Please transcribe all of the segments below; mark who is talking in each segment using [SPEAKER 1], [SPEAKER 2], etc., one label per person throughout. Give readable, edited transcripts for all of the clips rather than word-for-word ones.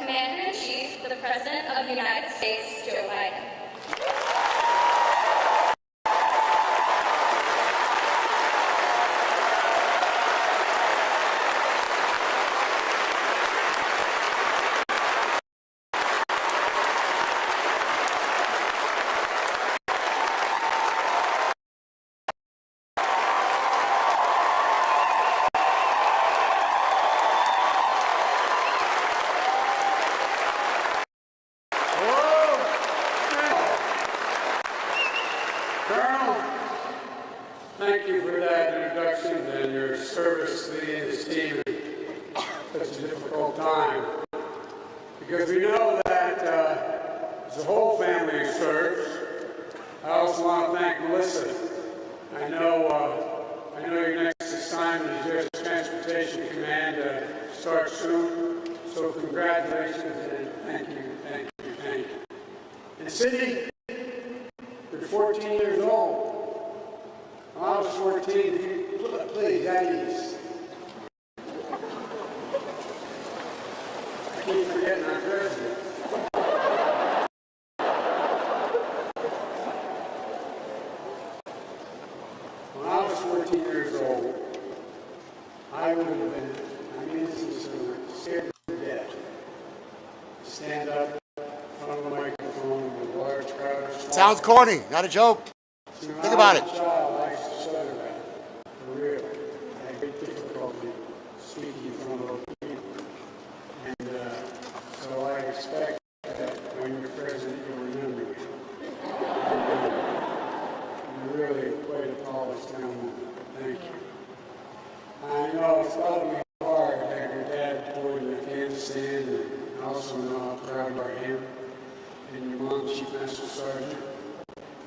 [SPEAKER 1] Commander-in-Chief, the President of the United States, Joe Biden.
[SPEAKER 2] Thank you for that introduction and your service leading this team in such a difficult time. Because we know that as a whole family serves. I also want to thank Melissa. I know your next assignment is U.S. Transportation Command starts soon. So congratulations and thank you. And Sydney, you're 14 years old. When I was 14, please, at ease. I keep forgetting our president. When I was 14 years old, I would have been, scared to death. Stand up in front of a microphone with a large crowd of small.
[SPEAKER 3] Sounds corny, not a joke. Think about it.
[SPEAKER 2] For real. I had great difficulty speaking in front of people. And so I expect that when you're president, you'll remember me. You're really quite a polished gentleman. Thank you. I know it's probably hard to have your dad deployed in Afghanistan, and I also know how proud you are of him and your mom, Chief Master Sergeant,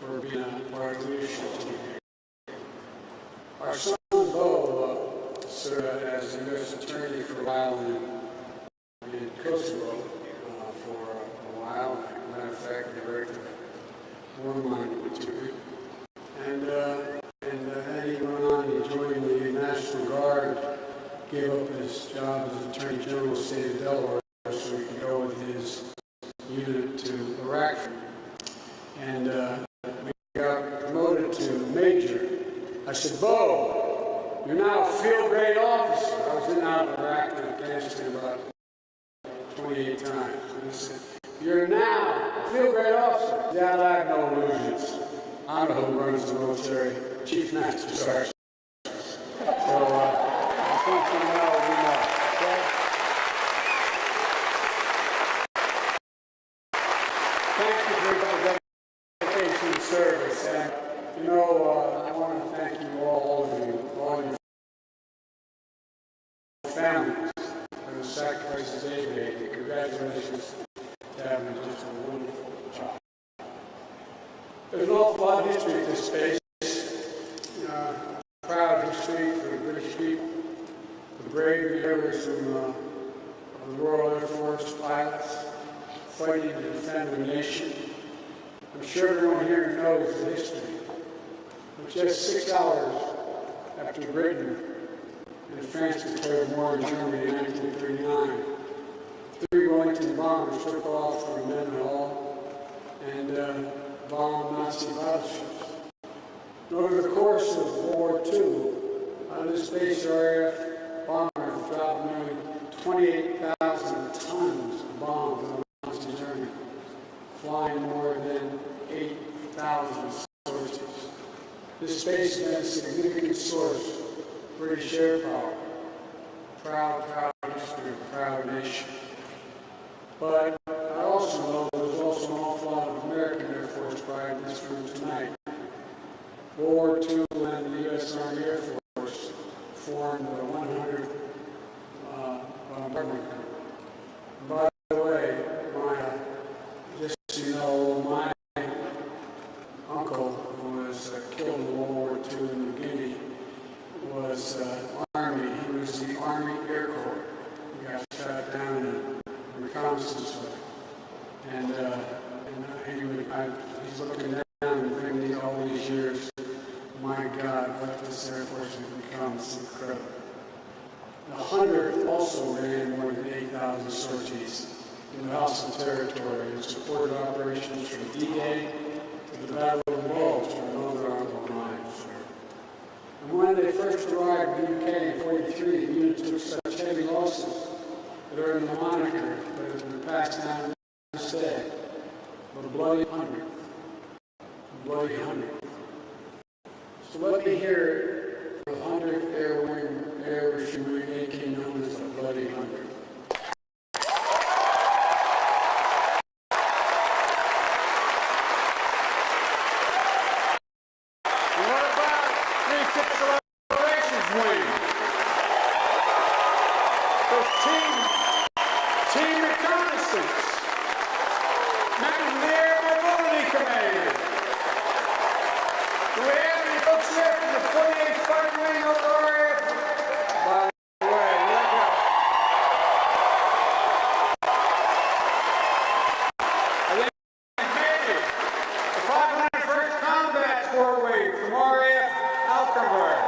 [SPEAKER 2] for being a part of the leadership team here. Our son, Bo, served as a U.S. attorney for a while in Kosovo for a while. As a matter of fact, they wrote a war monument to him. And then he went on and joined the National Guard, gave up his job as Attorney General of the state of Delaware so he could go with his unit to Iraq. And we got promoted to Major. I said, Bo, you're now a field grade officer. I was in and out of Iraq and Afghanistan about 28 times. And he said, you're now a field grade officer. Yeah, I have no illusions. I know who runs the military, Chief Master Sergeant. So I just want you to know we know, okay? Thank you for your dedication and service. And, I want to thank you all your families for the sacrifices they made. And congratulations to having just a wonderful job. There's an awful lot of history in this space. Proud history for the British people, the brave heroes from the Royal Air Force pilots fighting to defend their nation. I'm sure everyone here knows the history. But just 6 hours after Britain and France declared war in Germany in 1939, 3 Wellington bombers took off from Mendenhall and bombed Nazi battlerships. Over the course of World War II, this base RAF bombers dropped nearly 28,000 tons of bombs on the Nazi Germany, flying more than 8,000 sorties. This base has been a significant source of British air power. Proud history of a proud nation. But I also know there's also an awful lot of American Air Force pride in this room tonight. World War II and the U.S. Army Air Force formed the 100th bombardment group. By the way, just so you know, my uncle, who was killed in World War II in New Guinea, was Army. He was the Army Air Corps. He got shot down in a reconnaissance flight. And he's looking down and thinking all these years, my God, what this Air Force has become is incredible. The 100th also ran more than 8,000 sorties in the Hostile Territory and supported operations from D-Day to the Battle of the Bulge for the Northern Armed Lines. And when they first arrived in the UK in 43, the unit took such heavy losses that earned the moniker that has been passed down to this day, the Bloody Hundred. The Bloody Hundred. So let me hear it for the 100th Air Refueling AK known as the Bloody Hundred. Team reconnaissance, members of the Air Mobility Command. Do we have any folks here from the 48th Fighting Wing over our airfield? By the way, let go. I think maybe the 501st Combat Corps Wing from RAF Alkenburg.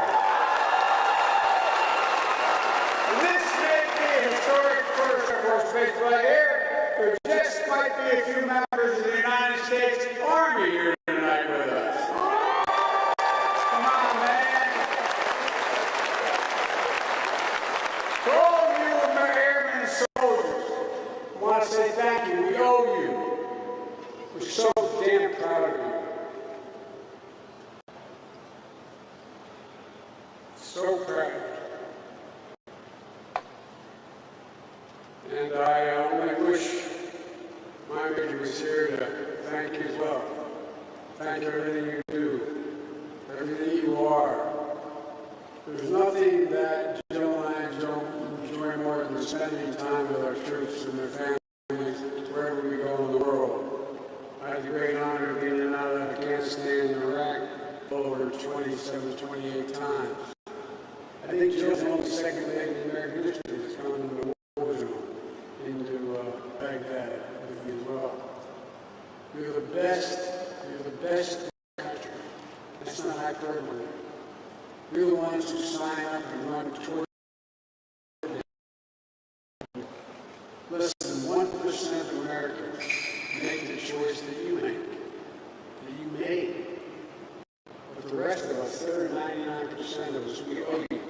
[SPEAKER 2] This may be a historic first Air Force base right here. There just might be a few members of the United States Army here tonight with us. Come on, man. To all of you airmen and soldiers, I want to say thank you. We owe you. We're so damn proud of you. So proud. And I only wish my major was here to thank you as well. Thank you for everything you do, for everything you are. There's nothing that Jill and I enjoy more than spending time with our troops and their families wherever we go in the world. I had the great honor of being in and out of Afghanistan and Iraq over 27, 28 times. I think Jill's the only second lady in American history that's come into the war zone, into Baghdad with me as well. You're the best in the country. That's not hyperbole. You're the ones who sign up and run toward it. Less than 1% of Americans make the choice that you make, that you made. But the rest of us, 99% of us, we owe you.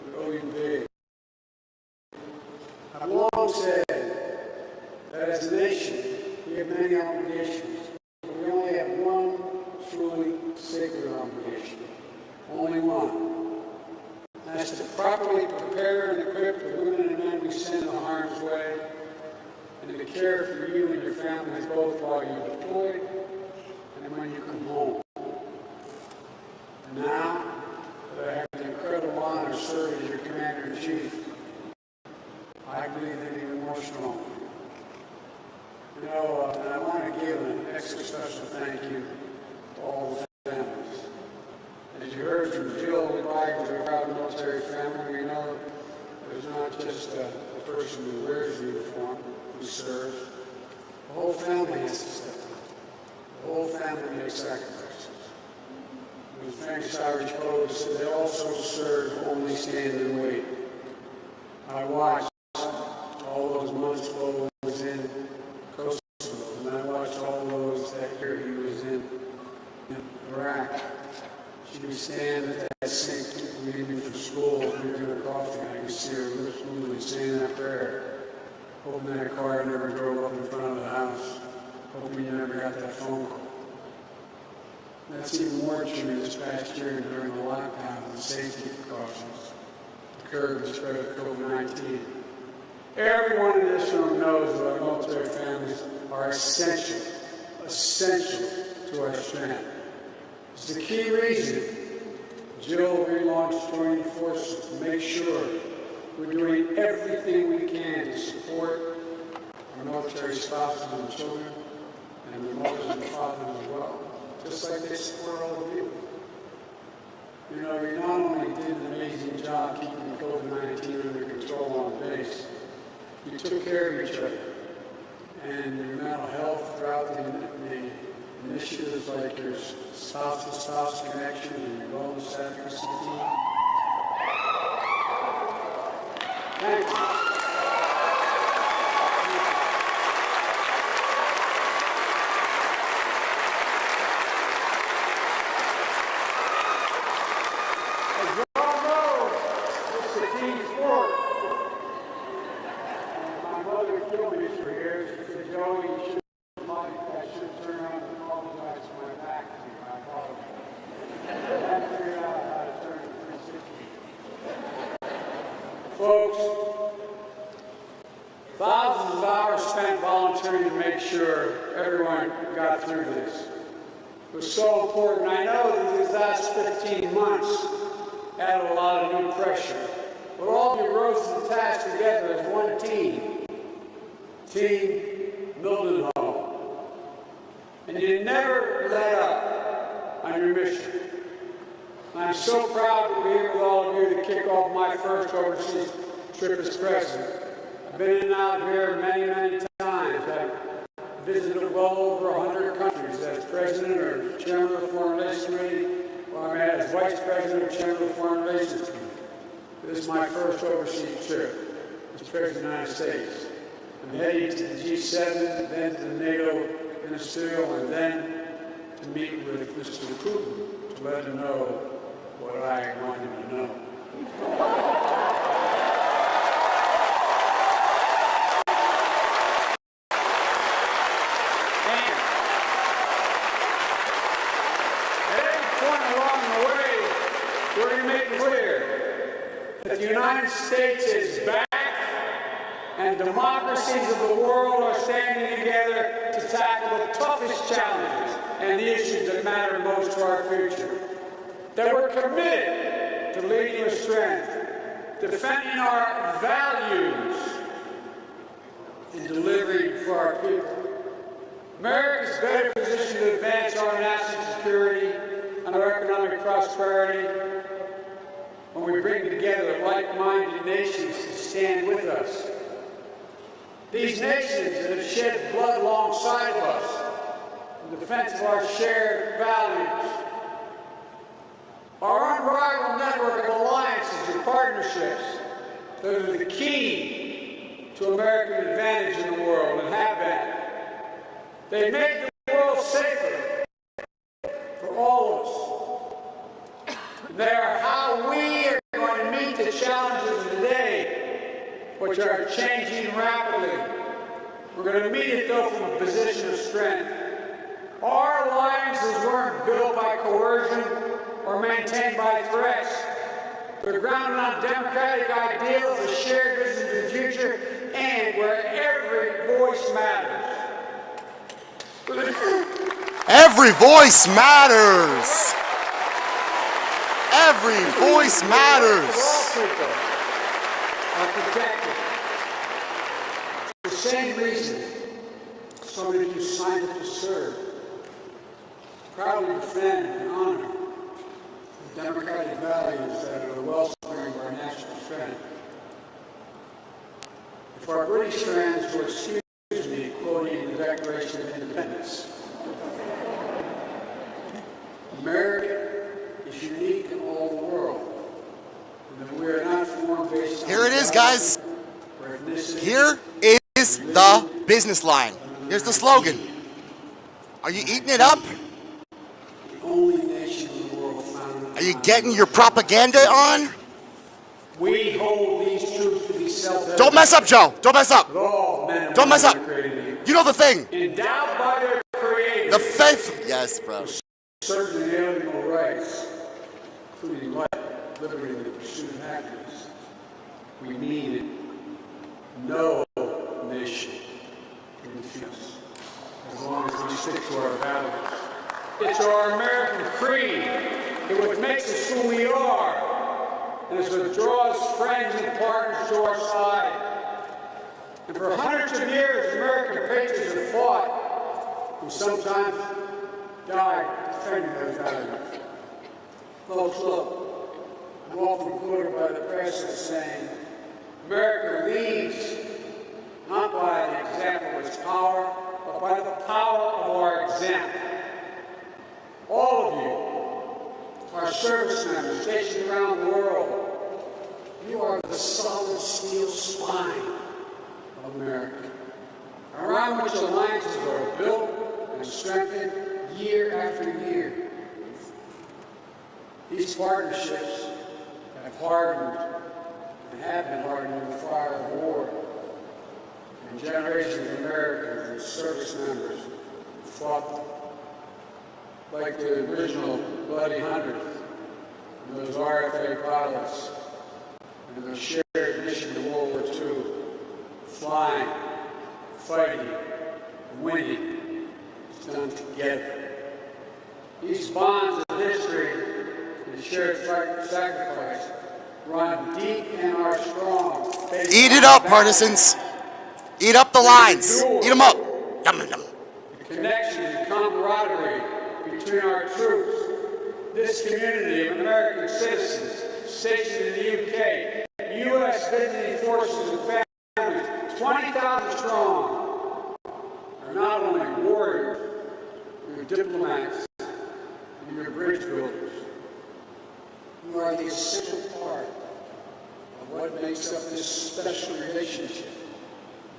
[SPEAKER 2] We owe you big. I've long said that as a nation, we have many obligations, but we only have one truly sacred obligation. Only one. And that's to properly prepare and equip the women and men we send to harm's way, and to care for you and your families both while you're deployed and when you come home. And now that I have the incredible honor of serving as your Commander-in-Chief, I believe that even more strongly. You know, and I want to give an extra special thank you to all the families. As you heard from Jill, we belong to a proud military family. We know there's not just the person who wears the uniform, who serves. The whole family has to step up. The whole family makes sacrifices. The famous Irish poet said they also serve, only stand and wait. I watched all those months Bo was in Kosovo, and I watched all those that year he was in Iraq. She would stand at that sink leaving from school, drinking her coffee, and I could see her lips moving, saying that prayer, hoping that car never drove up in front of the house, hoping you never got that phone call. That's even more true this past year during the lockdown and safety precautions to curb the spread of COVID-19. Everyone in this room knows that our military families are essential to our strength. It's the key reason Jill relaunched Joining Forces to make sure we're doing everything we can to support our military spouses and children and their mothers and fathers as well, just like they support all of you. You know, you not only did an amazing job keeping COVID-19 under control on the base, you took care of each other and your mental health throughout the initiatives like your spouse-to-spouse connection and your wellness advocacy team. Thank you. kill me for years. He said, Joey, you should I should turn around and apologize to my back to you. I apologize. I figured out how to turn it 360. Folks, thousands of hours spent volunteering to make sure everyone got through this. It was so important. I know that these last 15 months added a lot of new pressure. But all of you rose to the task together as one team. Team Mildenhall. And you never let up on your mission. I'm so proud to be here with all of you to kick off my first overseas trip as president. I've been in and out of here many, many times. I've visited well over 100 countries as president or chairman of the Foreign Relations Committee, or as vice president or chairman of the Foreign Relations Committee. This is my first overseas trip as president of the United States. I'm heading to the G7, then to the NATO Ministerial, and then to meet with Mr. Putin to let him know what I want him to know. And at every point along the way, we're going to make it clear that the United States is back and democracies of the world are standing together to tackle the toughest challenges and the issues that matter most to our future. That we're committed to leading with strength, defending our values, and delivering for our people. America is better positioned to advance our national security and our economic prosperity when we bring together like-minded nations to stand with us. These nations that have shed blood alongside of us in defense of our shared values. Our unrivaled network of alliances and partnerships that are the key to American advantage in the world and have been. They make the world safer for all of us. They are how we are going to meet the challenges of today, which are changing rapidly. We're going to meet it, though, from a position of strength. Our alliances weren't built by coercion or maintained by threats. They're grounded on democratic ideals, a shared vision for the future, and where every voice matters.
[SPEAKER 3] Every voice matters. Every voice matters.
[SPEAKER 2] All people are protected. For the same reason, so many of you signed up to serve. Proudly defend and honor the democratic values that are the wellspring of our national strength. If our British friends will excuse me quoting the Declaration of Independence, America is unique in all the world, and that we are not formed based on...
[SPEAKER 3] Here it is, guys. Here is the business line. Here's the slogan. Are you eating it up?
[SPEAKER 2] The only nation in the world founded...
[SPEAKER 3] Are you getting your propaganda on?
[SPEAKER 2] We hold these truths to be self-evident.
[SPEAKER 3] Don't mess up, Joe. Don't mess up. Don't mess up. You know the thing.
[SPEAKER 2] Endowed by their creator.
[SPEAKER 3] The faith. Yes, bro.
[SPEAKER 2] Certain inalienable rights, including life, liberty, and the pursuit of happiness. We need no nation can defeat us as long as we stick to our values. It's our American creed. It's what makes us who we are. And it's what draws friends and partners to our side. And for hundreds of years, American patriots have fought and sometimes died defending those values. Folks, look, I'm often quoted by the press as saying, America leads not by the example of its power, but by the power of our example. All of you, our service members stationed around the world, you are the solid steel spine of America, around which alliances are built and strengthened year after year. These partnerships have hardened and have been hardened in the fire of war. And and generations of Americans and service members fought like the original Bloody Hundred, and those RFA pilots, and those shared mission to World War II, flying, fighting, winning, it's done together. These bonds of history and shared sacrifice run deep and are strong.
[SPEAKER 3] Eat it up, partisans. Eat up the lines. Eat them up. Yum, yum.
[SPEAKER 2] The connection and camaraderie between our troops, this community of American citizens stationed in the UK, U.S. visiting forces and families, 20,000 strong, are not only warriors, you're diplomats, and you're bridge builders. You are the essential part of what makes up this special relationship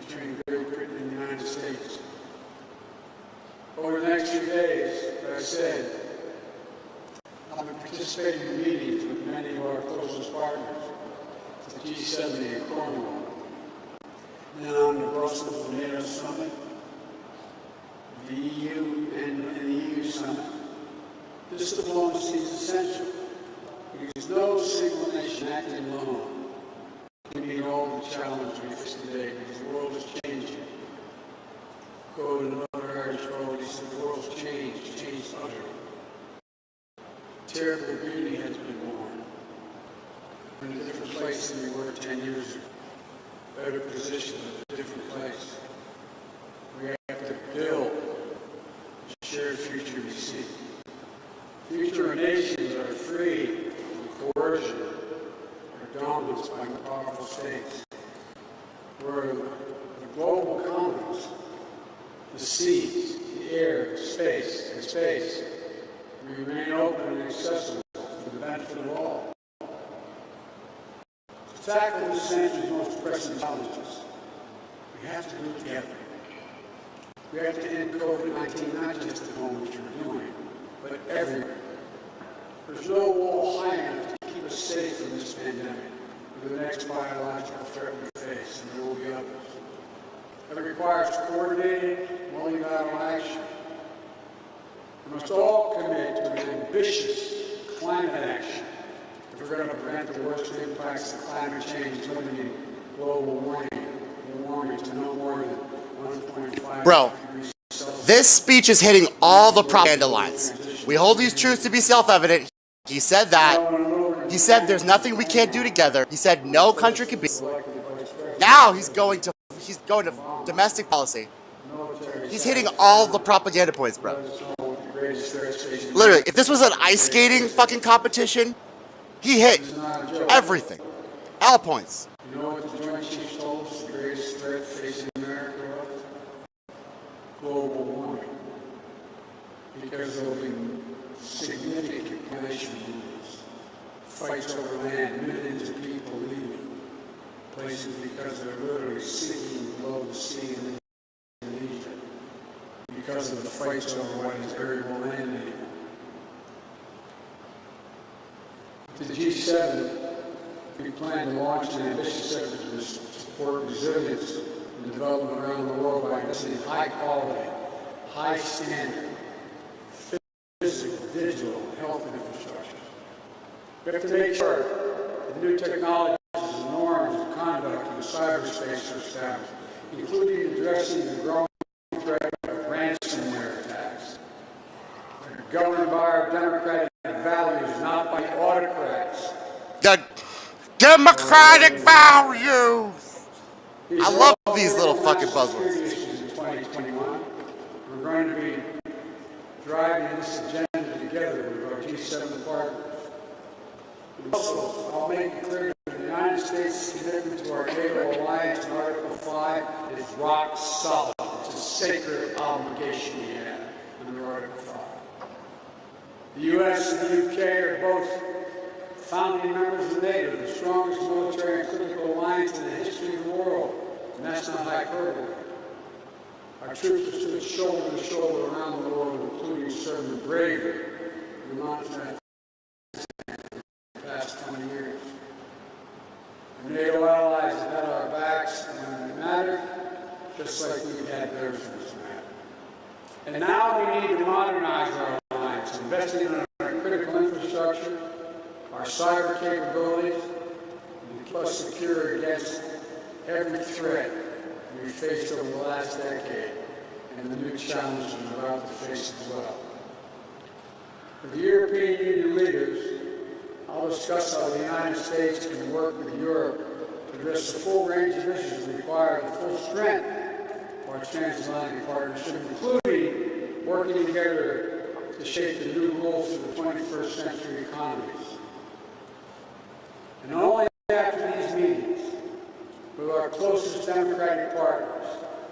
[SPEAKER 2] between Great Britain and the United States. Over the next few days, as I said, I'll be participating in meetings with many of our closest partners, the G70 in Cornwall, then on to Brussels, the NATO Summit, the EU and the EU Summit. This diplomacy is essential because no single nation acting alone can meet all the challenges we face today because the world is changing. Quote another Irish poet, he said, the world's changed utterly. Terrible beauty has been born. We're in a different place than we were 10 years ago. Better position in a different place. We have to build the shared future we see. Future nations are free from coercion or dominance by powerful states. Where the global commons, the seas, the air, space, remain open and accessible for the benefit of all. To tackle this century's most pressing challenges, we have to do it together. We have to end COVID-19 not just at home, which we're doing, but everywhere. There's no wall high enough to keep us safe from this pandemic, or the next biological threat we face, and there will be others. It requires coordinated, multilateral action. We must all commit to an ambitious climate action if we're going to prevent the worst impacts of climate change, limiting global warming to no more than 1.5
[SPEAKER 3] Bro,
[SPEAKER 2] degrees Celsius.
[SPEAKER 3] this speech is hitting all the propaganda lines. We hold these truths to be self-evident. He said that. He said there's nothing we can't do together. He said no country can be. Now he's going to domestic policy. He's hitting all the propaganda points, bro. Literally, if this was an ice skating fucking competition, he hit everything. All points.
[SPEAKER 2] You know what the Joint Chiefs told us the greatest threat facing America was? Global warming. Because there will be significant population movements, fights over land, millions of people leaving places because they're literally sinking below the sea in Indonesia. Because of the fights over what is arable land anymore. The G7, we plan to launch an ambitious effort to support resilience and development around the world by investing in high quality, high standard, physical, digital, and health infrastructure. We have to make sure that new technologies and norms of conduct in cyberspace are established, including addressing the growing threat of ransomware attacks. They're governed by our democratic values, not by autocrats.
[SPEAKER 3] The democratic values. I love these little fucking buzzwords.
[SPEAKER 2] In 2021, we're going to be driving this agenda together with our G7 partners. And also, I'll make it clear that the United States' commitment to our NATO alliance in Article 5 is rock solid. It's a sacred obligation we have under Article 5. The U.S. and the U.K. are both founding members of NATO, the strongest military and political alliance in the history of the world, and that's not hyperbole. Our troops have stood shoulder to shoulder around the world, including serving bravely in the mountains of the past 20 years. Our NATO allies have had our backs when it mattered, just like we've had theirs in this matter. And now we need to modernize our alliance, investing in our critical infrastructure, our cyber capabilities, and plus secure against every threat we faced over the last decade and the new challenges we're about to face as well. For the European Union leaders, I'll discuss how the United States can work with Europe to address the full range of issues that require the full strength of our transatlantic partnership, including working together to shape the new rules for the 21st century economies. And only after these meetings with our closest democratic partners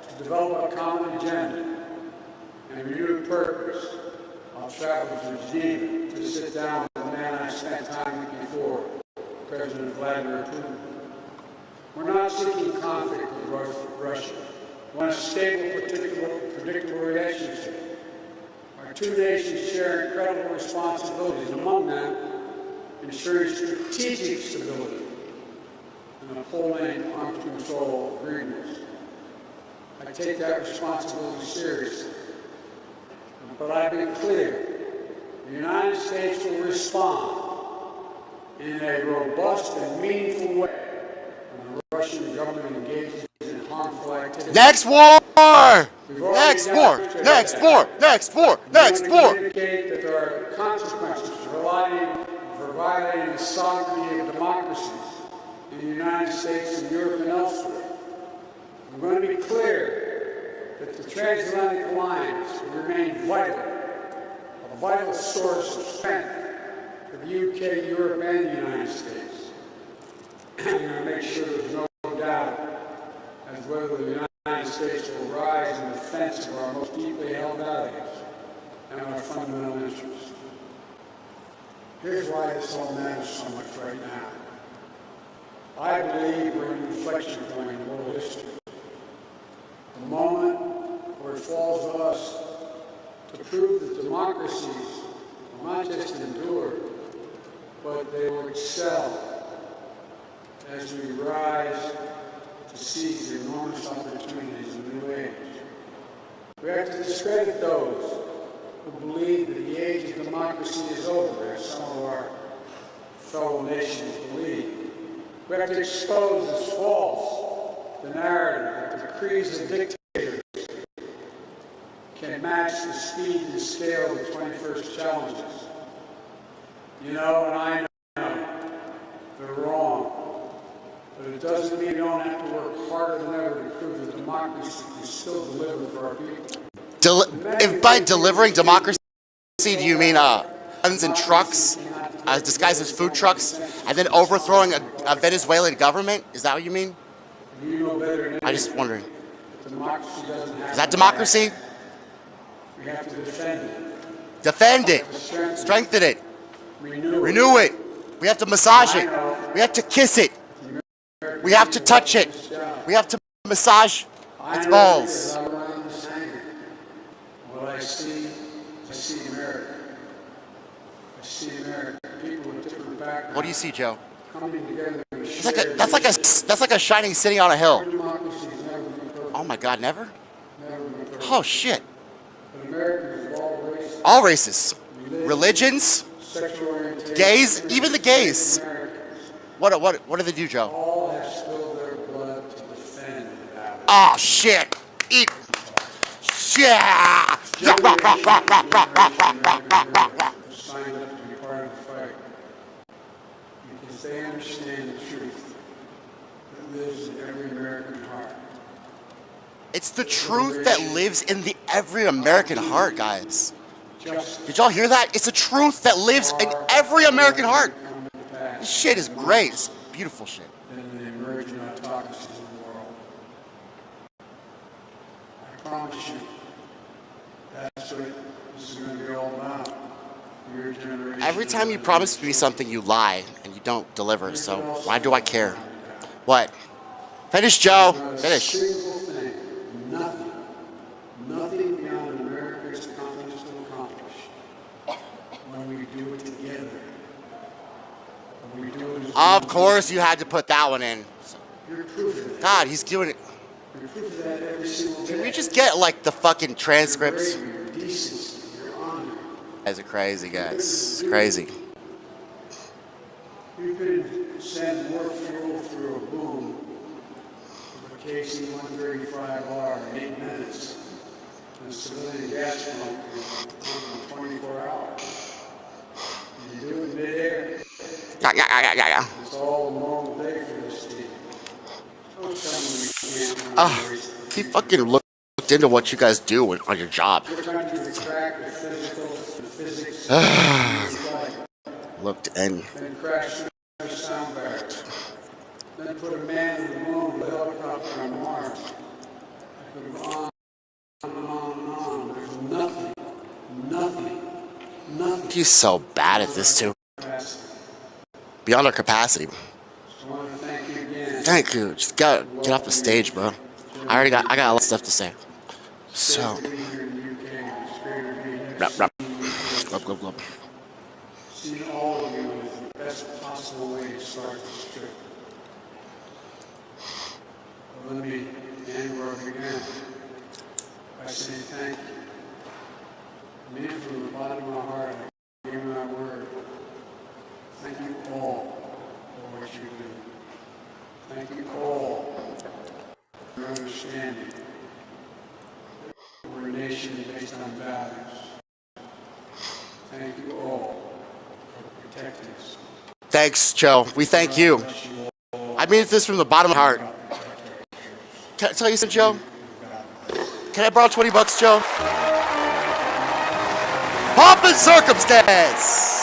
[SPEAKER 2] to develop a common agenda and a renewed purpose, I'll travel to Geneva to sit down with the man I spent time with before, President Vladimir Putin. We're not seeking conflict with Russia. We want a stable, predictable relationship. Our two nations share incredible responsibilities, among them ensuring strategic stability and upholding arms control agreements. I take that responsibility seriously. But I've been clear, the United States will respond in a robust and meaningful way when the Russian government engages in harmful activities.
[SPEAKER 3] Next war! Next war! Next war! Next war! Next war!
[SPEAKER 2] We indicate that there are consequences for violating the sovereignty of democracies in the United States and Europe and elsewhere. I'm going to be clear that the transatlantic alliance will remain vital, a vital source of strength for the UK, Europe, and the United States. I'm going to make sure there's no doubt as to whether the United States will rise in defense of our most deeply held values and our fundamental interests. Here's why this all matters so much right now. I believe we're in an inflection point in world history. The moment where it falls on us to prove that democracies will not just endure, but they will excel as we rise to seize the enormous opportunities of the new age. We have to discredit those who believe that the age of democracy is over, as some of our fellow nations believe. We have to expose as false the narrative that decrees and dictators can match the speed and scale of the 21st challenges. You know, and I know they're wrong, but it doesn't mean we don't have to work harder than ever to prove that democracy can still deliver for our people.
[SPEAKER 3] If by delivering democracy, do you mean guns and trucks, disguised as food trucks, and then overthrowing a Venezuelan government? Is that what you mean?
[SPEAKER 2] You know better than
[SPEAKER 3] I'm just wondering.
[SPEAKER 2] democracy doesn't have
[SPEAKER 3] Is that democracy?
[SPEAKER 2] We have to defend it.
[SPEAKER 3] Defend it. Strengthen it. Renew it. We have to massage it. We have to kiss it. We have to touch it. We have to massage its balls.
[SPEAKER 2] What I see America. I see America. People with different backgrounds.
[SPEAKER 3] What do you see, Joe?
[SPEAKER 2] Coming together and
[SPEAKER 3] That's like a shining city on a hill.
[SPEAKER 2] democracy has never been perfect.
[SPEAKER 3] Oh my God, never?
[SPEAKER 2] Never been perfect.
[SPEAKER 3] Oh shit.
[SPEAKER 2] But Americans of all races,
[SPEAKER 3] All races, religions,
[SPEAKER 2] sexual orientation,
[SPEAKER 3] gays, even the gays.
[SPEAKER 2] Americans,
[SPEAKER 3] What do they do, Joe?
[SPEAKER 2] all have spilled their blood to defend that.
[SPEAKER 3] Oh shit. Eat. Yeah.
[SPEAKER 2] Signed up to be part of the fight because they understand the truth that lives in every American heart.
[SPEAKER 3] It's the truth that lives in the every American heart, guys.
[SPEAKER 2] Justice
[SPEAKER 3] Did y'all hear that? It's the truth that lives in every American heart.
[SPEAKER 2] come to pass
[SPEAKER 3] This shit is great. It's beautiful shit.
[SPEAKER 2] in the emerging autocracies of the world. I promise you, that's what this is going to be all about. Your generation.
[SPEAKER 3] Every time you promise me something, you lie and you don't deliver. So why do I care? What? Finish, Joe.
[SPEAKER 2] Not a
[SPEAKER 3] Finish.
[SPEAKER 2] single thing, nothing beyond America's confidence to accomplish when we do it together. When we do it as
[SPEAKER 3] Of course, you had to put that one in.
[SPEAKER 2] You're proof of it.
[SPEAKER 3] God, he's doing it.
[SPEAKER 2] You're proof of that every single day.
[SPEAKER 3] Can we just get like the fucking transcripts?
[SPEAKER 2] Your bravery, your decency, your honor.
[SPEAKER 3] Guys are crazy, guys. It's crazy.
[SPEAKER 2] You could send more fuel through a boom of a KC-135R in 8 minutes than a civilian gas pump in 24 hours. You do it midair.
[SPEAKER 3] Yeah.
[SPEAKER 2] It's all a normal day for this team. Don't tell me we can't.
[SPEAKER 3] He fucking looked into what you guys do on your job.
[SPEAKER 2] We're trying to crack the physical, the physics,
[SPEAKER 3] Looked in.
[SPEAKER 2] then crash through the sound barriers. Then put a man in the moon with a helicopter on Mars. I could go on and on and on. There's nothing.
[SPEAKER 3] He's so bad at this too. Beyond our capacity.
[SPEAKER 2] I want to thank you again.
[SPEAKER 3] Thank you. Just get off the stage, bro. I got a lot of stuff to say. So.
[SPEAKER 2] Here in the UK, it's great to be here.
[SPEAKER 3] Rap. Glub.
[SPEAKER 2] Seeing all of you is the best possible way to start this trip. But let me end where I began by saying thank you. I mean it from the bottom of my heart. I give you my word. Thank you all for what you do. Thank you all for your understanding. We're a nation based on values. Thank you all for protecting us.
[SPEAKER 3] Thanks, Joe. We thank you. I mean this from the bottom of my heart. Can I tell you something, Joe? Can I borrow $20, Joe? Pomp and circumstance!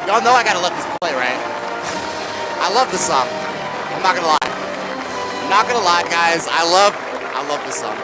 [SPEAKER 3] Y'all know I gotta let this play, right? I love this song. I'm not gonna lie. I'm not gonna lie, guys. I love this song.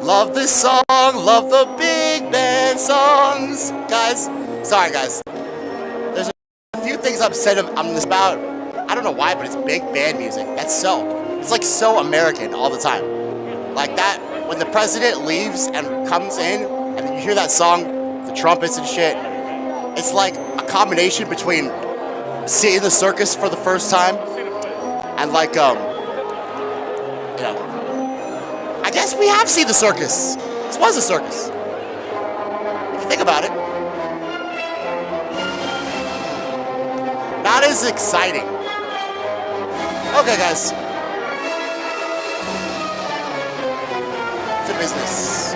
[SPEAKER 3] Love this song, love the big band songs. Guys, sorry guys. There's a few things I'm upset about. I don't know why, but it's big band music. It's like so American all the time. Like that, when the president leaves and comes in, and you hear that song, the trumpets and shit, it's like a combination between seeing the circus for the first time and like, I guess we have seen the circus. This was a circus. If you think about it. Not as exciting. Okay, guys. To business.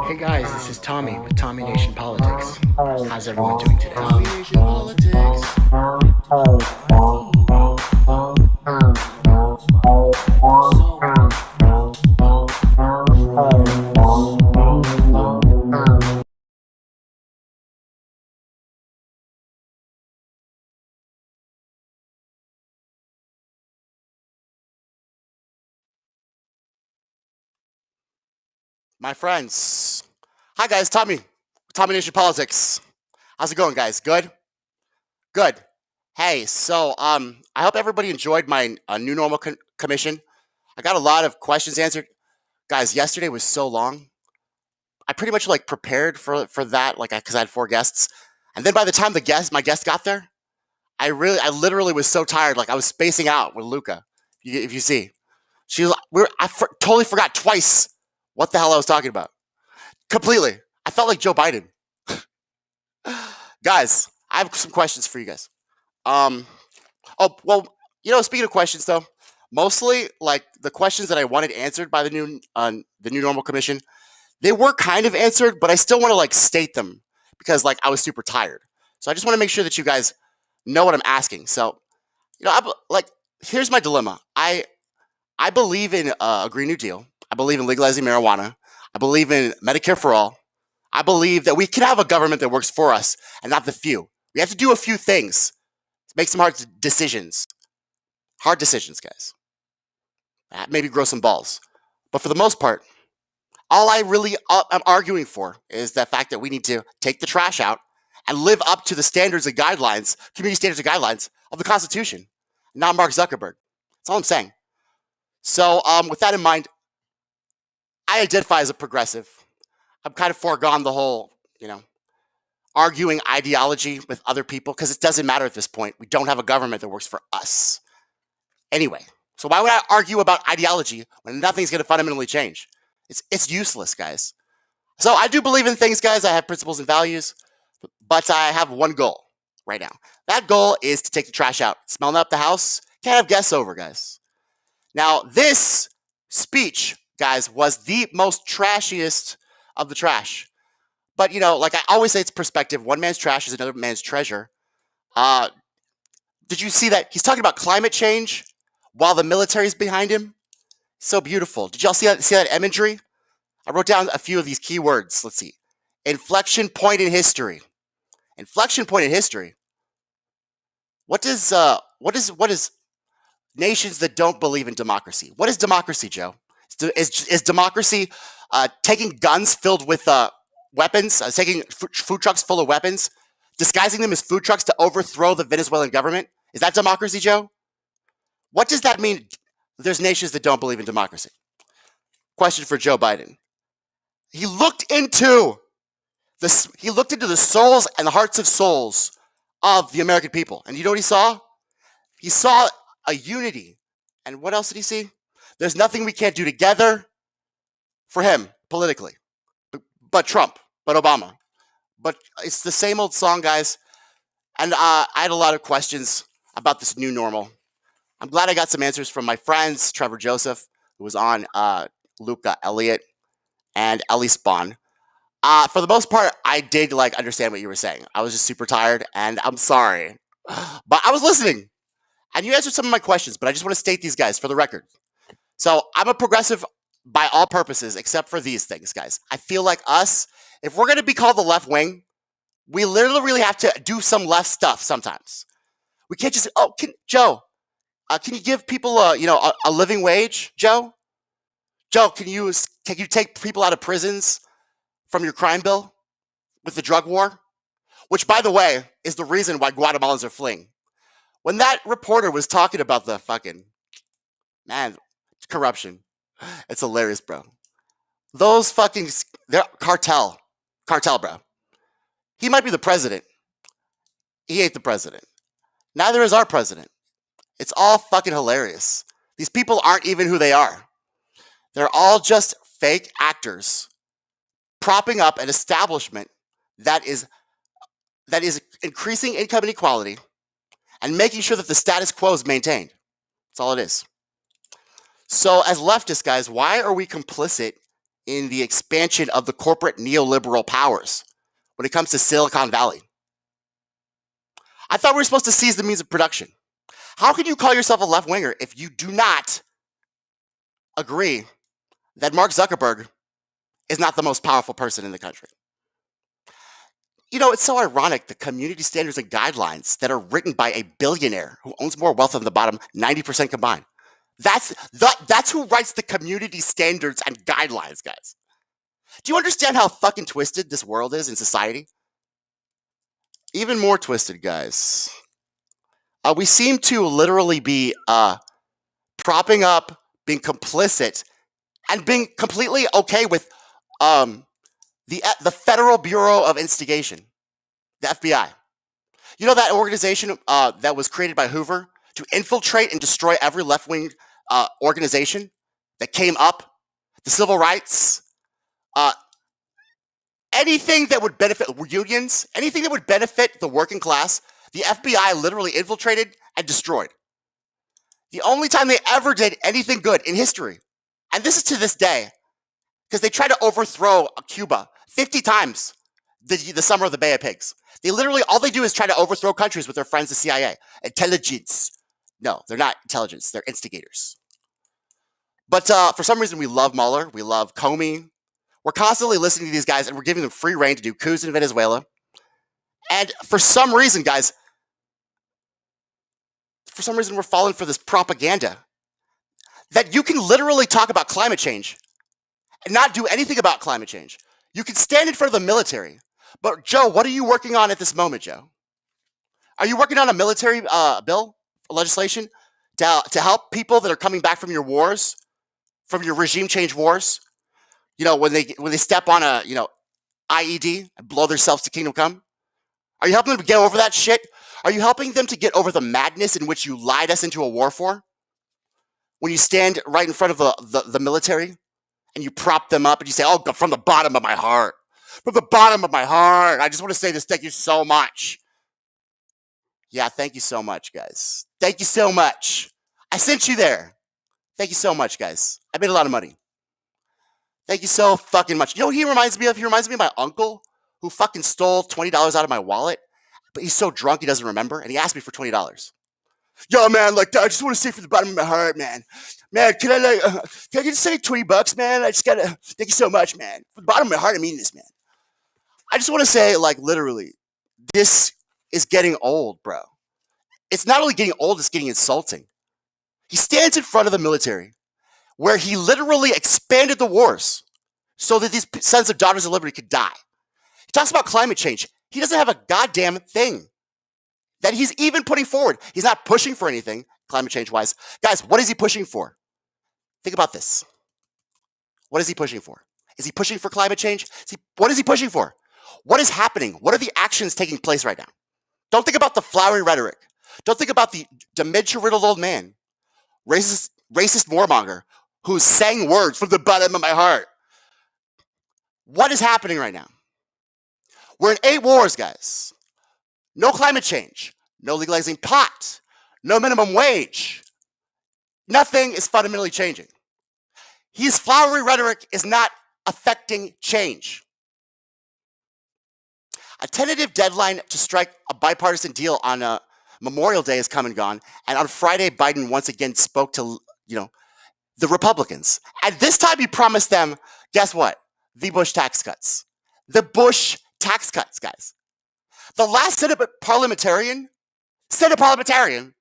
[SPEAKER 4] Hey guys, this is Tommy with Tommy Nation Politics. How's everyone doing today? Tommy Nation Politics.
[SPEAKER 3] My friends. Hi guys, Tommy Nation Politics. How's it going, guys? Good? Good. Hey, so I hope everybody enjoyed my new normal commission. I got a lot of questions answered. Guys, yesterday was so long. I pretty much like prepared for that, like because I had 4 guests. And then by the time my guest got there, I literally was so tired, like I was spacing out with Luca. If you see. Totally forgot twice what the hell I was talking about. Completely. I felt like Joe Biden. Guys, I have some questions for you guys. Um, oh well, speaking of questions though, mostly like the questions that I wanted answered by the new normal commission, they were kind of answered, but I still want to like state them because like I was super tired. So I just want to make sure that you guys know what I'm asking. So here's my dilemma. I believe in a Green New Deal. I believe in legalizing marijuana. I believe in Medicare for all. I believe that we can have a government that works for us and not the few. We have to do a few things to make some hard decisions. Hard decisions, guys. Maybe grow some balls. But for the most part, all I really am arguing for is the fact that we need to take the trash out and live up to the standards and guidelines, community standards and guidelines of the Constitution, not Mark Zuckerberg. That's all I'm saying. So with that in mind, I identify as a progressive. I'm kind of foregone the whole, arguing ideology with other people because it doesn't matter at this point. We don't have a government that works for us. Anyway, so why would I argue about ideology when nothing's going to fundamentally change? It's useless, guys. So I do believe in things, guys. I have principles and values, but I have one goal right now. That goal is to take the trash out. Smelling up the house, can't have guests over, guys. Now, this speech, guys, was the most trashiest of the trash. But, like I always say, it's perspective. One man's trash is another man's treasure. Did you see that? He's talking about climate change while the military's behind him. So beautiful. Did y'all see that imagery? I wrote down a few of these key words. Let's see. Inflection point in history. Inflection point in history. What is nations that don't believe in democracy? What is democracy, Joe? Is democracy taking guns filled with weapons, taking food trucks full of weapons, disguising them as food trucks to overthrow the Venezuelan government? Is that democracy, Joe? What does that mean? There's nations that don't believe in democracy. Question for Joe Biden. He looked into the souls and the hearts of souls of the American people. And you know what he saw? He saw a unity. And what else did he see? There's nothing we can't do together for him politically. But Trump, but Obama. But it's the same old song, guys. And I had a lot of questions about this new normal. I'm glad I got some answers from my friends, Trevor Joseph, who was on, Luca Elliott, and Ellie Spawn. For the most part, I did understand what you were saying. I was just super tired, and I'm sorry. But I was listening, and you answered some of my questions, but I just want to state these, guys, for the record. So I'm a progressive by all purposes, except for these things, guys. I feel like if we're going to be called the left wing, we literally really have to do some left stuff sometimes. We can't just, Joe, can you give people a living wage, Joe? Joe, can you take people out of prisons from your crime bill with the drug war? Which, by the way, is the reason why Guatemalans are fleeing. When that reporter was talking about the fucking, corruption, it's hilarious, bro. Those they're cartel, bro. He might be the president. He ain't the president. Neither is our president. It's all fucking hilarious. These people aren't even who they are. They're all just fake actors propping up an establishment that is increasing income inequality and making sure that the status quo is maintained. That's all it is. So as leftists, guys, why are we complicit in the expansion of the corporate neoliberal powers when it comes to Silicon Valley? I thought we were supposed to seize the means of production. How can you call yourself a left-winger if you do not agree that Mark Zuckerberg is not the most powerful person in the country? It's so ironic, the community standards and guidelines that are written by a billionaire who owns more wealth than the bottom 90% combined. That's who writes the community standards and guidelines, guys. Do you understand how fucking twisted this world is in society? Even more twisted, guys. We seem to literally be propping up, being complicit, and being completely okay with the Federal Bureau of Instigation, the FBI. You know that organization that was created by Hoover to infiltrate and destroy every left-wing organization that came up, the civil rights, Anything that would benefit unions, anything that would benefit the working class, the FBI literally infiltrated and destroyed. The only time they ever did anything good in history, and this is to this day, because they tried to overthrow Cuba 50 times the summer of the Bay of Pigs. They literally, all they do is try to overthrow countries with their friends, the CIA. Intelligence. No, they're not intelligence. They're instigators. But for some reason, we love Mueller. We love Comey. We're constantly listening to these guys, and we're giving them free reign to do coups in Venezuela. And for some reason, guys, we're falling for this propaganda that you can literally talk about climate change and not do anything about climate change. You can stand in front of the military. But Joe, what are you working on at this moment, Joe? Are you working on a military bill, legislation, to help people that are coming back from your wars, from your regime change wars? You know, when they step on a IED and blow themselves to kingdom come? Are you helping them to get over that shit? Are you helping them to get over the madness in which you lied us into a war for? When you stand right in front of the military and you prop them up and you say, oh, from the bottom of my heart, I just want to say this, thank you so much. Yeah, thank you so much, guys. Thank you so much. I sent you there. Thank you so much, guys. I made a lot of money. Thank you so fucking much. You know what he reminds me of? He reminds me of my uncle who fucking stole $20 out of my wallet, but he's so drunk he doesn't remember, and he asked me for $20. Yo, man, like, I just want to say from the bottom of my heart, man. Man, can I just say $20, man? I just gotta, thank you so much, man. From the bottom of my heart, I mean this, man. I just want to say, like, literally, this is getting old, bro. It's not only getting old, it's getting insulting. He stands in front of the military where he literally expanded the wars so that these sons of daughters of liberty could die. He talks about climate change. He doesn't have a goddamn thing that he's even putting forward. He's not pushing for anything, climate change-wise. Guys, what is he pushing for? Think about this. What is he pushing for? Is he pushing for climate change? What is he pushing for? What is happening? What are the actions taking place right now? Don't think about the flowery rhetoric. Don't think about the dementia-riddled old man, racist warmonger who's saying words from the bottom of my heart. What is happening right now? We're in 8 wars, guys. No climate change. No legalizing pot. No minimum wage. Nothing is fundamentally changing. His flowery rhetoric is not affecting change. A tentative deadline to strike a bipartisan deal on Memorial Day has come and gone, and on Friday, Biden once again spoke to, the Republicans. And this time he promised them, guess what? The Bush tax cuts. The Bush tax cuts, guys. The last Senate parliamentarian, the Senate parliamentarian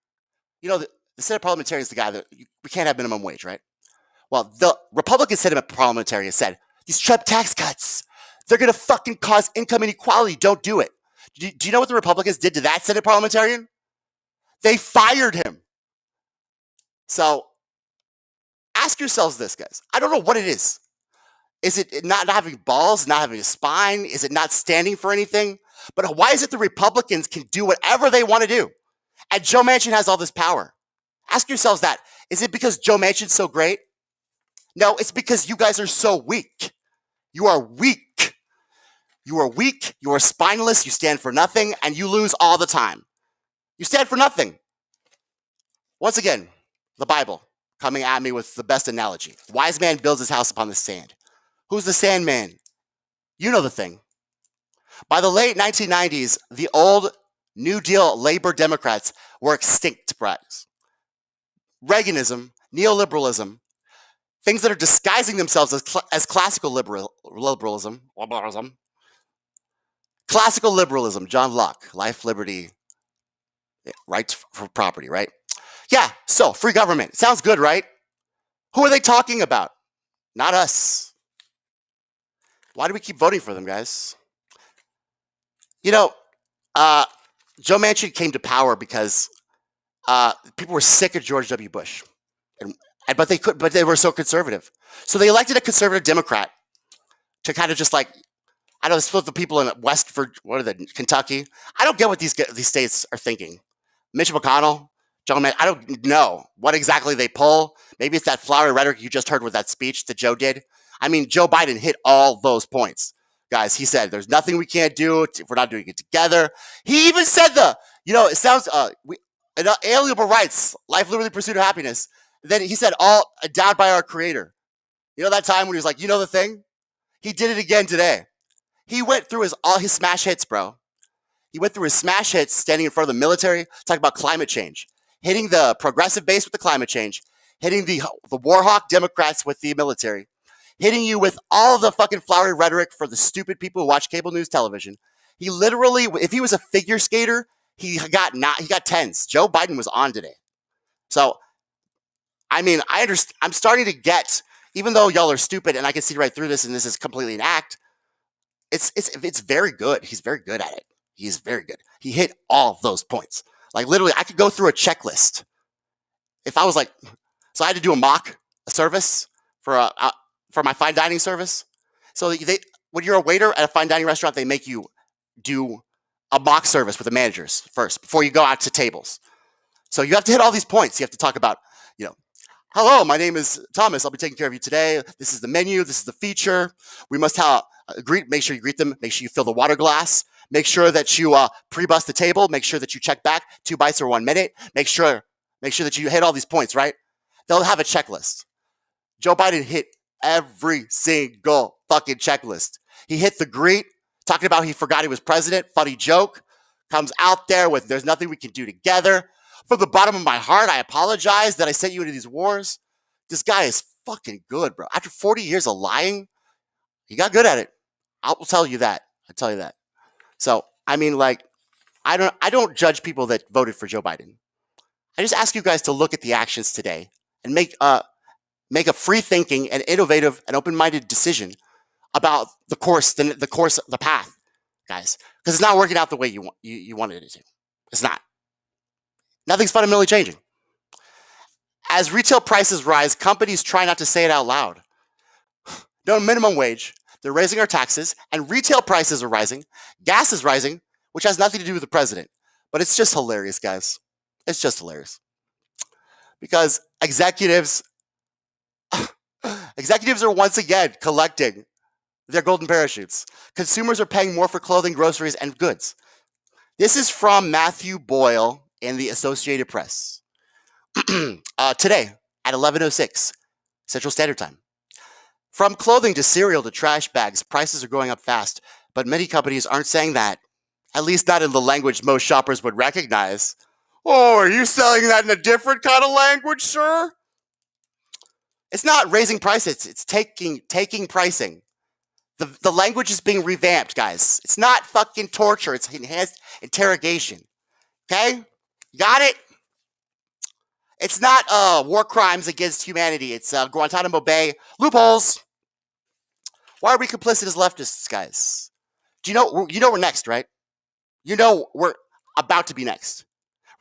[SPEAKER 3] is the guy that we can't have minimum wage, right? Well, the Republican Senate parliamentarian said, these Trump tax cuts, they're going to fucking cause income inequality. Don't do it. Do you know what the Republicans did to that Senate parliamentarian? They fired him. So ask yourselves this, guys. I don't know what it is. Is it not having balls, not having a spine? Is it not standing for anything? But why is it the Republicans can do whatever they want to do? And Joe Manchin has all this power. Ask yourselves that. Is it because Joe Manchin's so great? No, it's because you guys are so weak. You are weak. You are weak. You are spineless. You stand for nothing, and you lose all the time. You stand for nothing. Once again, the Bible coming at me with the best analogy. Wise man builds his house upon the sand. Who's the sandman? You know the thing. By the late 1990s, the old New Deal labor Democrats were extinct, brats. Reaganism, neoliberalism, things that are disguising themselves as classical liberalism. Classical liberalism, John Locke, life, liberty, right for property, right? Yeah, so free government. Sounds good, right? Who are they talking about? Not us. Why do we keep voting for them, guys? Joe Manchin came to power because people were sick of George W. Bush, but they were so conservative. So they elected a conservative Democrat to kind of just split the people in West Kentucky. I don't get what these states are thinking. Mitch McConnell, Joe Manchin, I don't know what exactly they pull. Maybe it's that flowery rhetoric you just heard with that speech that Joe did. I mean, Joe Biden hit all those points. guys. He said, there's nothing we can't do if we're not doing it together. He even said it sounds, inalienable rights, life, liberty, pursuit of happiness. Then he said, all endowed by our creator. You know that time when he was like, you know the thing? He did it again today. He went through all his smash hits, bro. He went through his smash hits standing in front of the military, talking about climate change, hitting the progressive base with the climate change, hitting the Warhawk Democrats with the military, hitting you with all the fucking flowery rhetoric for the stupid people who watch cable news television. He literally, if he was a figure skater, he got tens. Joe Biden was on today. So, I mean, I'm starting to get, even though y'all are stupid and I can see right through this and this is completely an act, it's very good. He's very good at it. He's very good. He hit all of those points. Like literally, I could go through a checklist. If I was like, so I had to do a service for my fine dining service. So when you're a waiter at a fine dining restaurant, they make you do a mock service with the managers first before you go out to tables. So you have to hit all these points. You have to talk about, hello, my name is Thomas. I'll be taking care of you today. This is the menu. This is the feature. We must make sure you greet them. Make sure you fill the water glass. Make sure that you pre-bus the table. Make sure that you check back 2 bites or 1 minute. Make sure that you hit all these points, right? They'll have a checklist. Joe Biden hit every single fucking checklist. He hit the greet, talking about he forgot he was president. Funny joke. Comes out there with, there's nothing we can do together. From the bottom of my heart, I apologize that I sent you into these wars. This guy is fucking good, bro. After 40 years of lying, he got good at it. I'll tell you that. So, I mean, like, I don't judge people that voted for Joe Biden. I just ask you guys to look at the actions today and make a free-thinking and innovative and open-minded decision about the path, guys, because it's not working out the way you wanted it to. It's not. Nothing's fundamentally changing. As retail prices rise, companies try not to say it out loud. No minimum wage. They're raising our taxes, and retail prices are rising. Gas is rising, which has nothing to do with the president. But it's just hilarious, guys. It's just hilarious. Because executives are once again collecting their golden parachutes. Consumers are paying more for clothing, groceries, and goods. This is from Matthew Boyle in the Associated Press. Today at 11:06 Central Standard Time. From clothing to cereal to trash bags, prices are going up fast, but many companies aren't saying that, at least not in the language most shoppers would recognize. Oh, are you selling that in a different kind of language, sir? It's not raising prices, it's taking pricing. The language is being revamped, guys. It's not fucking torture, it's enhanced interrogation. Okay? You got it? It's not war crimes against humanity. It's Guantanamo Bay loopholes. Why are we complicit as leftists, guys? Do you know we're next, right? You know we're about to be next.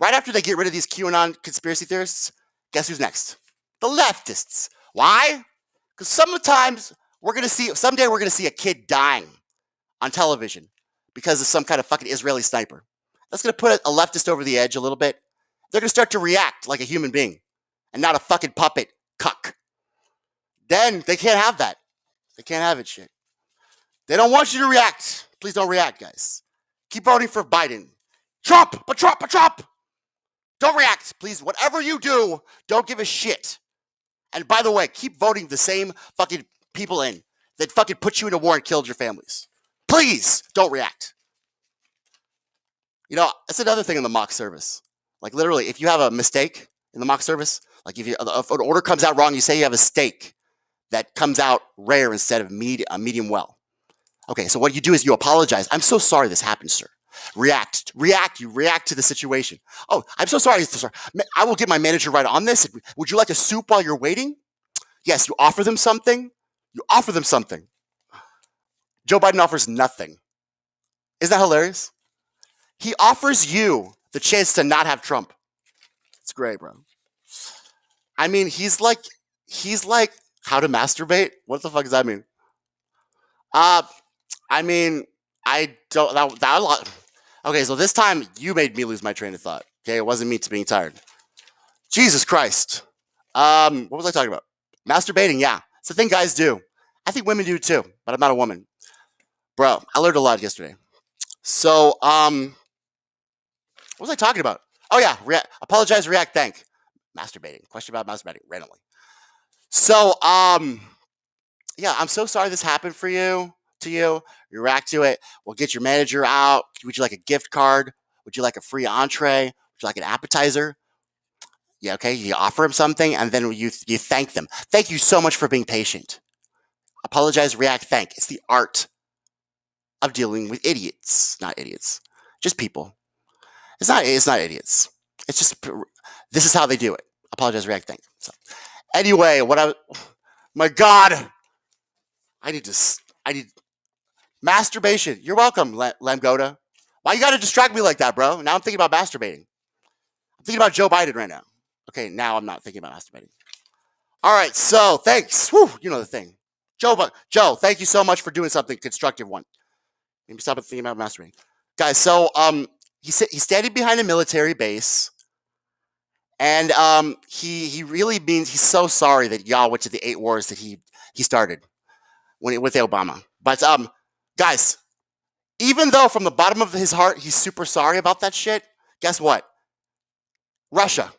[SPEAKER 3] Right after they get rid of these QAnon conspiracy theorists, guess who's next? The leftists. Why? Because someday we're gonna see a kid dying on television because of some kind of fucking Israeli sniper. That's gonna put a leftist over the edge a little bit. They're gonna start to react like a human being and not a fucking puppet cuck. Then they can't have that. They can't have it, shit. They don't want you to react. Please don't react, guys. Keep voting for Biden. Trump. Don't react, please. Whatever you do, don't give a shit. And by the way, keep voting the same fucking people in that fucking put you in a war and killed your families. Please don't react. That's another thing in the mock service. Like literally, if you have a mistake in the mock service, like if an order comes out wrong, you say you have a steak that comes out rare instead of medium well. Okay, so what you do is you apologize. I'm so sorry this happened, sir. React. You react to the situation. Oh, I'm so sorry, sir. I will get my manager right on this. Would you like a soup while you're waiting? Yes, you offer them something. Joe Biden offers nothing. Isn't that hilarious? He offers you the chance to not have Trump. It's great, bro. I mean, he's like how to masturbate? What the fuck does that mean? I mean, I don't that okay, so this time you made me lose my train of thought. Okay, it wasn't me being tired. Jesus Christ. What was I talking about? Masturbating, yeah. It's the thing guys do. I think women do too, but I'm not a woman. Bro, I learned a lot yesterday. So, what was I talking about? Oh yeah, apologize, react, thank. Masturbating. Question about masturbating randomly. So, yeah, I'm so sorry this happened for you. To you, you react to it. We'll get your manager out. Would you like a gift card? Would you like a free entree? Would you like an appetizer? Yeah, okay. You offer them something, and then you thank them. Thank you so much for being patient. Apologize, react, thank. It's the art of dealing with idiots, not idiots, just people. It's not idiots. It's just this is how they do it. Apologize, react, thank. So anyway, my God, I need masturbation. You're welcome, Lamgoda. Why you gotta distract me like that, bro? Now I'm thinking about masturbating. I'm thinking about Joe Biden right now. Okay, now I'm not thinking about masturbating. All right, so thanks. Whew, you know the thing. Joe, thank you so much for doing something constructive one. Maybe stop thinking about masturbating. Guys, so he's standing behind a military base, and he really means he's so sorry that y'all went to the 8 wars that he started with Obama. But guys, even though from the bottom of his heart he's super sorry about that shit, guess what? Russia.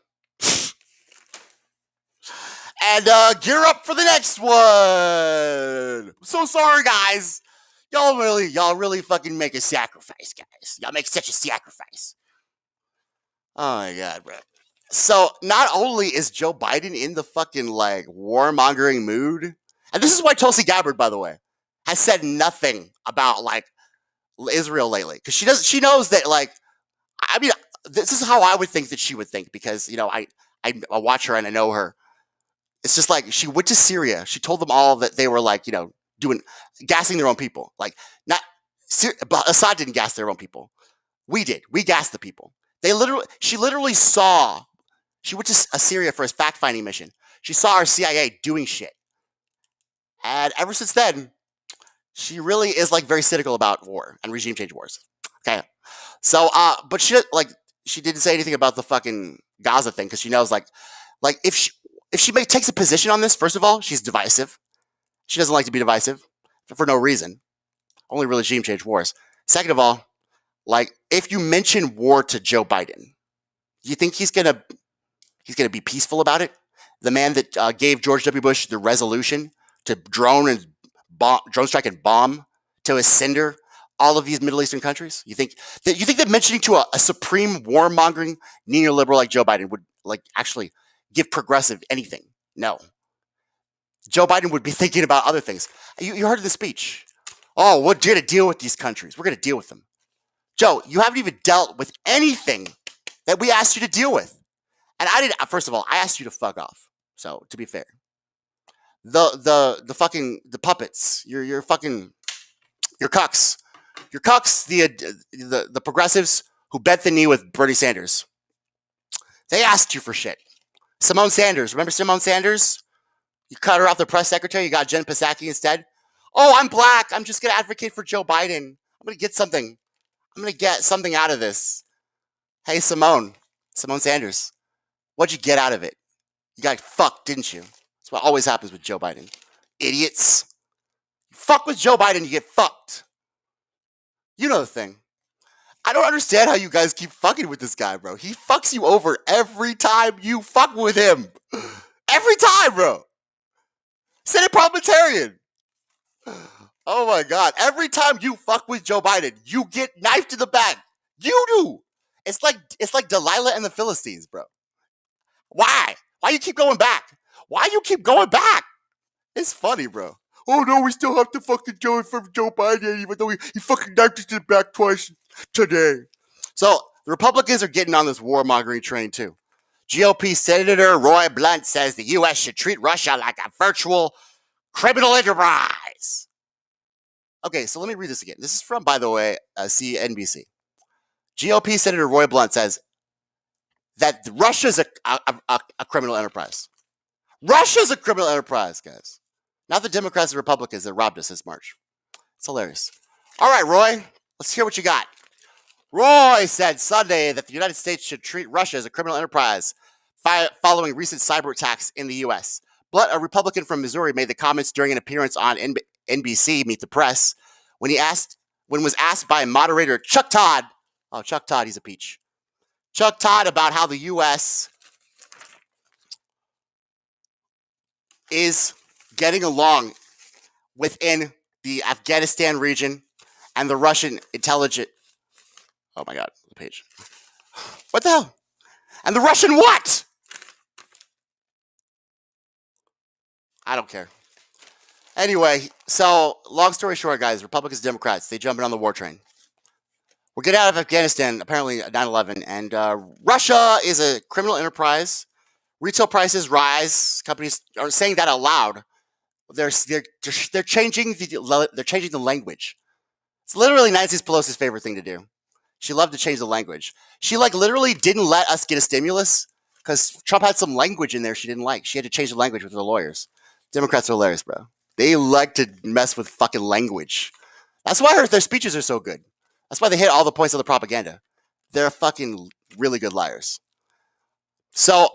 [SPEAKER 3] And gear up for the next one. I'm so sorry, guys. Y'all really fucking make a sacrifice, guys. Y'all make such a sacrifice. Oh my God, bro. So not only is Joe Biden in the fucking like warmongering mood, and this is why Tulsi Gabbard, by the way, has said nothing about like Israel lately, because she knows that like, I mean, this is how I would think that she would think, because you know I watch her and I know her. It's just like she went to Syria. She told them all that they were like, you know, gassing their own people. Like Assad didn't gas their own people. We did. We gassed the people. She literally saw. She went to Syria for his fact-finding mission. She saw our CIA doing shit, and ever since then, she really is like very cynical about war and regime change wars. Okay, so but she didn't say anything about the fucking Gaza thing, because she knows like if she takes a position on this, first of all, she's divisive. She doesn't like to be divisive for no reason. Only regime change wars. Second of all, like if you mention war to Joe Biden, do you think he's gonna be peaceful about it? The man that gave George W. Bush the resolution to drone strike and bomb to ascender all of these Middle Eastern countries. You think that mentioning to a supreme warmongering neoliberal like Joe Biden would like actually give progressive anything? No. Joe Biden would be thinking about other things. You heard the speech. Oh, we're going to deal with these countries. We're going to deal with them. Joe, you haven't even dealt with anything that we asked you to deal with. And I didn't. First of all, I asked you to fuck off. So to be fair, the puppets, your cucks, the progressives who bent the knee with Bernie Sanders. They asked you for shit. Simone Sanders, remember Simone Sanders? You cut her off the press secretary. You got Jen Psaki instead. Oh, I'm black. I'm just gonna advocate for Joe Biden. I'm gonna get something out of this. Hey, Simone Sanders, what'd you get out of it? You got fucked, didn't you? That's what always happens with Joe Biden. Idiots. You fuck with Joe Biden, you get fucked. You know the thing. I don't understand how you guys keep fucking with this guy, bro. He fucks you over every time you fuck with him. Every time, bro. Senate parliamentarian. Oh my God. Every time you fuck with Joe Biden, you get knifed in the back. You do. It's like Delilah and the Philistines, bro. Why? Why you keep going back? Why you keep going back? It's funny, bro. Oh no, we still have to fucking do it from Joe Biden, even though he fucking knifed us in the back twice today. So the Republicans are getting on this warmongering train too. GOP Senator Roy Blunt says the U.S. should treat Russia like a virtual criminal enterprise. Okay, so let me read this again. This is from, by the way, CNBC. GOP Senator Roy Blunt says that Russia's a criminal enterprise. Russia's a criminal enterprise, guys. Not the Democrats and Republicans that robbed us this March. It's hilarious. All right, Roy, let's hear what you got. Roy said Sunday that the United States should treat Russia as a criminal enterprise following recent cyber attacks in the U.S. Blunt, a Republican from Missouri, made the comments during an appearance on NBC Meet the Press, when was asked by moderator Chuck Todd, oh, Chuck Todd, he's a peach. Chuck Todd about how the U.S. is getting along within the Afghanistan region and the Russian intelligence. Oh my God, the page. What the hell? And the Russian what? I don't care. Anyway, so long story short, guys, Republicans, Democrats, they jumping on the war train. We're getting out of Afghanistan, apparently 9/11, and Russia is a criminal enterprise. Retail prices rise. Companies are saying that out loud. They're changing the language. It's literally Nancy Pelosi's favorite thing to do. She loved to change the language. She literally didn't let us get a stimulus because Trump had some language in there she didn't like. She had to change the language with her lawyers. Democrats are hilarious, bro. They like to mess with fucking language. That's why their speeches are so good. That's why they hit all the points of the propaganda. They're fucking really good liars. So,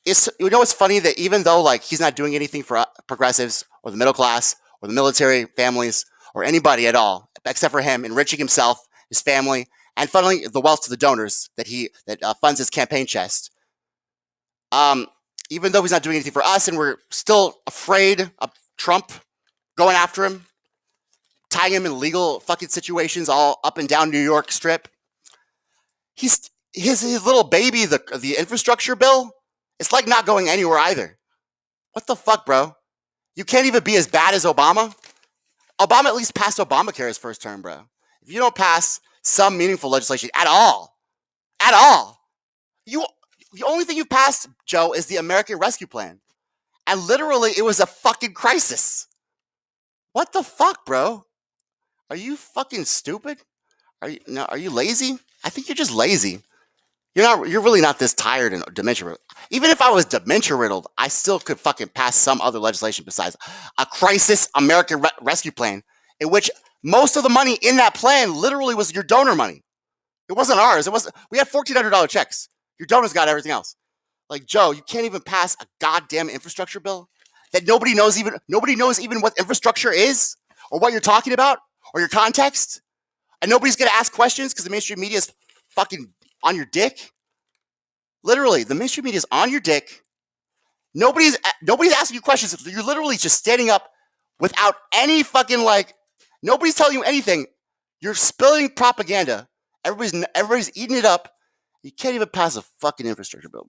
[SPEAKER 3] it's funny that even though he's not doing anything for progressives or the middle class or the military families or anybody at all, except for him enriching himself, his family, and funneling the wealth to the donors that funds his campaign chest. Even though he's not doing anything for us, and we're still afraid of Trump going after him, tying him in legal fucking situations all up and down New York Strip. His little baby, the infrastructure bill, it's not going anywhere either. What the fuck, bro? You can't even be as bad as Obama. Obama at least passed Obamacare his first term, bro. If you don't pass some meaningful legislation at all, the only thing you've passed, Joe, is the American Rescue Plan. And literally, it was a fucking crisis. What the fuck, bro? Are you fucking stupid? Are you lazy? I think you're just lazy. You're really not this tired and dementia riddled. Even if I was dementia riddled, I still could fucking pass some other legislation besides a crisis American Rescue Plan, in which most of the money in that plan literally was your donor money. It wasn't ours. We had $1,400 checks. Your donors got everything else. Joe, you can't even pass a goddamn infrastructure bill that nobody knows even what infrastructure is or what you're talking about or your context. And nobody's going to ask questions because the mainstream media is fucking on your dick. Literally, the mainstream media is on your dick. Nobody's asking you questions. You're literally just standing up without any fucking nobody's telling you anything. You're spilling propaganda. Everybody's eating it up. You can't even pass a fucking infrastructure bill,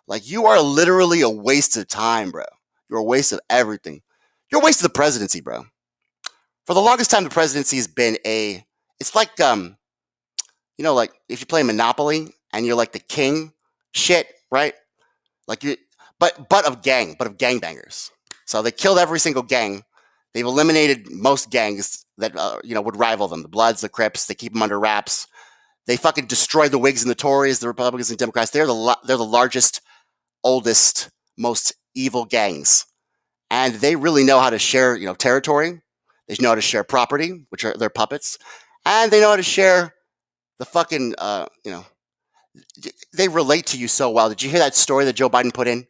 [SPEAKER 3] but you are literally a waste of time, bro. You're a waste of everything. You're a waste of the presidency, bro. For the longest time, the presidency has been it's like if you play Monopoly and you're the king shit, right? But of gangbangers. So they killed every single gang. They've eliminated most gangs that would rival them. The Bloods, the Crips. They keep them under wraps. They fucking destroyed the Whigs and the Tories, the Republicans and Democrats. They're the largest, oldest, most evil gangs, and they really know how to share territory. They know how to share property, which are their puppets, and they know how to share the fucking they relate to you so well. Did you hear that story that Joe Biden put in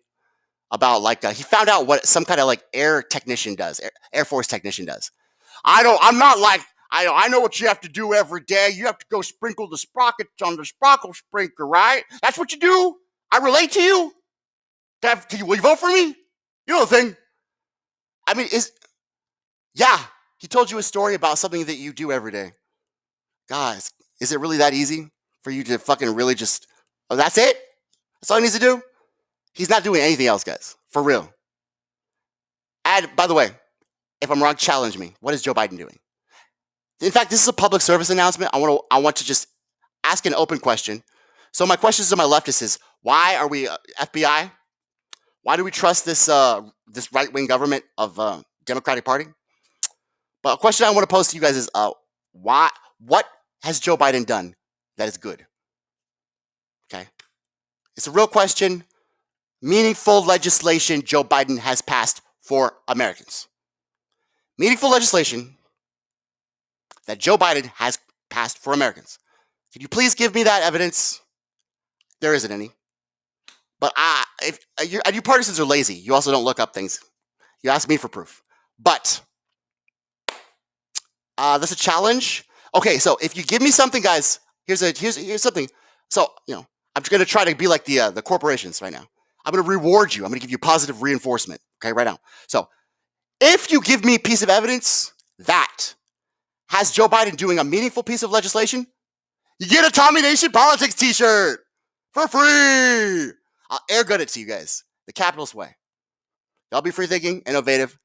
[SPEAKER 3] about he found out what some kind of air technician does, Air Force technician does? I know what you have to do every day. You have to go sprinkle the sprockets on the sprockle sprinkler, right? That's what you do. I relate to you. Will you vote for me? You know the thing. I mean, he told you a story about something that you do every day. Guys, is it really that easy for you to fucking really just, that's it? That's all he needs to do? He's not doing anything else, guys. For real. And by the way, if I'm wrong, challenge me. What is Joe Biden doing? In fact, this is a public service announcement. I want to just ask an open question. So my question to my leftists is, why are we FBI? Why do we trust this right-wing government of Democratic Party? But a question I want to pose to you guys is, what has Joe Biden done that is good? Okay. It's a real question. Meaningful legislation Joe Biden has passed for Americans. Meaningful legislation that Joe Biden has passed for Americans. Can you please give me that evidence? There isn't any. But you partisans are lazy. You also don't look up things. You ask me for proof. But That's a challenge. Okay, so if you give me something, guys, here's something. So I'm just gonna try to be like the corporations right now. I'm gonna reward you. I'm gonna give you positive reinforcement. Okay, right now. So if you give me a piece of evidence that has Joe Biden doing a meaningful piece of legislation, you get a Tommy Nation Politics t-shirt for free. I'll air gun it to you guys the capitalist way. Y'all be free thinking, innovative,